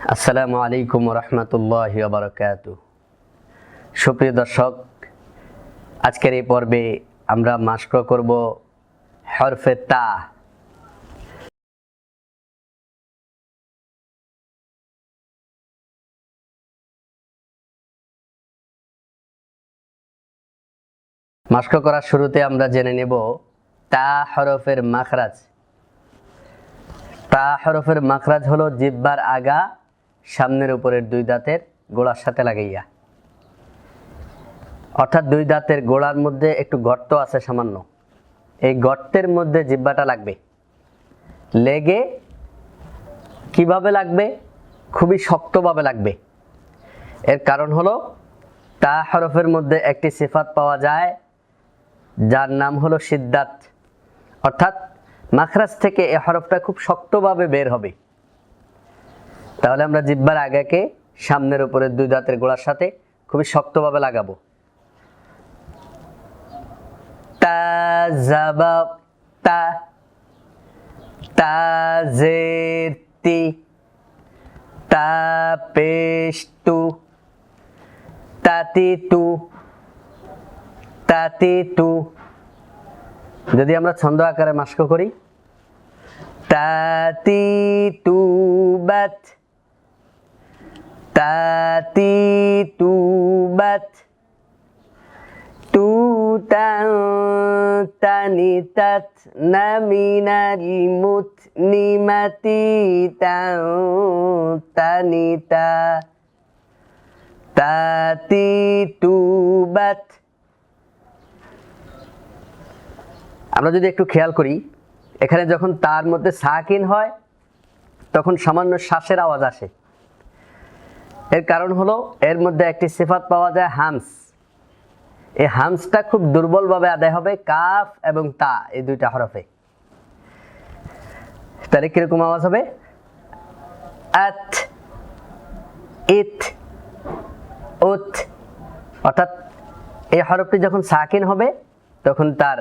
আসসালামু আলাইকুম রহমতুল্লাহি ওয়া বারাকাতুহু। সুপ্রিয় দর্শক, আজকের এই পর্বে আমরা মাস্ক করব হরফে তা। মাস্ক করার শুরুতে আমরা জেনে নেব তা হরফের মাখরাজ। তা হরফের মাখরাজ হলো জিহ্বার আগা সামনের উপরের দুই দাঁতের গোড়ার সাথে লাগাইয়া, অর্থাৎ দুই দাঁতের গোড়ার মধ্যে একটু গর্ত আছে সামান্য, এই গর্তের মধ্যে জিহ্বাটা লাগবে। লেগে কিভাবে লাগবে? খুবই শক্তভাবে লাগবে। এর কারণ হলো তা হরফের মধ্যে একটি সিফাত পাওয়া যায় যার নাম হলো সিদ্দাত, অর্থাৎ মাখরাজ থেকে এই হরফটা খুব শক্তভাবে বের হবে। তাহলে আমরা জিহ্বার আগাকে সামনের উপরের দুই দাঁতের গোড়ার সাথে খুবই শক্তভাবে লাগাবো। তা জাবা তা, তা জের তি, তা পেশ তু, তাতি তু, তাতি তু। যদি আমরা ছন্দ আকারে মাস্ক করি, তাতি তু বাত, তাতি তু বাত, তু তান তানি তাত নামিনাল মুত নিমাতি তান তানি তা, তাতি তু বাত। আমরা যদি একটু খেয়াল করি, এখানে যখন তার মধ্যে সাকিন হয় তখন সামান্য শ্বাসের আওয়াজ আসে। এর কারণ হলো এর মধ্যে একটি সিফাত পাওয়া যায় হামস। এই হামসটা খুব দুর্বলভাবে আদায় হবে কাফ এবং তা এই দুইটা হরফে। তাহলে কিরকম আওয়াজ হবে? আত, ইত, উত। অর্থাৎ এই হরফটি যখন সাকিন হবে তখন তার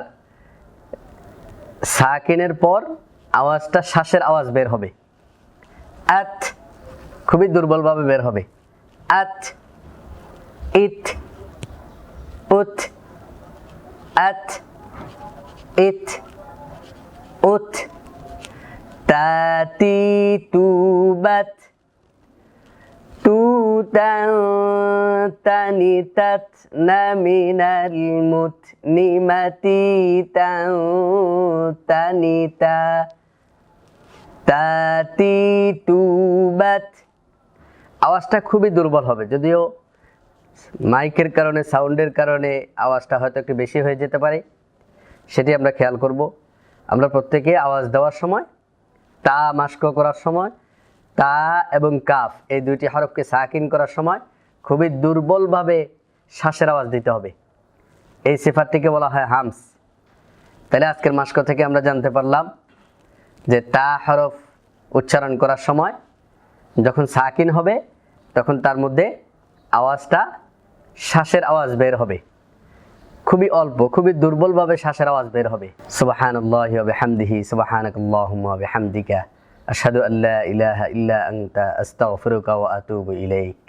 সাকিনের পর আওয়াজটা শ্বাসের আওয়াজ বের হবে। আত খুবই দুর্বলভাবে বের হবে। আত, ইত, উত, আত, ইত, উত। তাতি তু বাত, তু তান তানি তাত নামিনাল মুত নিমাতি তান তানি তা, তাতি তু বাত। আওয়াজটা খুবই দুর্বল হবে, যদিও মাইকের কারণে সাউন্ডের কারণে আওয়াজটা হয়তো একটু বেশি হয়ে যেতে পারে, সেটি আমরা খেয়াল করব। আমরা প্রত্যেকে আওয়াজ দেওয়ার সময়, তা মাস্ক করার সময়, তা এবং কাফ এই দুইটি হরফকে সাকিন করার সময় খুবই দুর্বলভাবে শ্বাসের আওয়াজ দিতে হবে। এই সিফাতটিকে বলা হয় হামস। তাহলে আজকের মাস্ক থেকে আমরা জানতে পারলাম যে তা হরফ উচ্চারণ করার সময় যখন সাকিন হবে তখন তার মধ্যে আওয়াজটা শ্বাসের আওয়াজ বের হবে, খুবই অল্প, খুবই দুর্বলভাবে শ্বাসের আওয়াজ বের হবে। সুবহানাল্লাহি ওয়া বিহামদিহি, সুবহানাকাল্লাহুম্মা ওয়া বিহামদিকা, আশহাদু আল্লা ইলাহা ইল্লা আনতা, আস্তাগফিরুকা ওয়া আতুবু ইলাইক।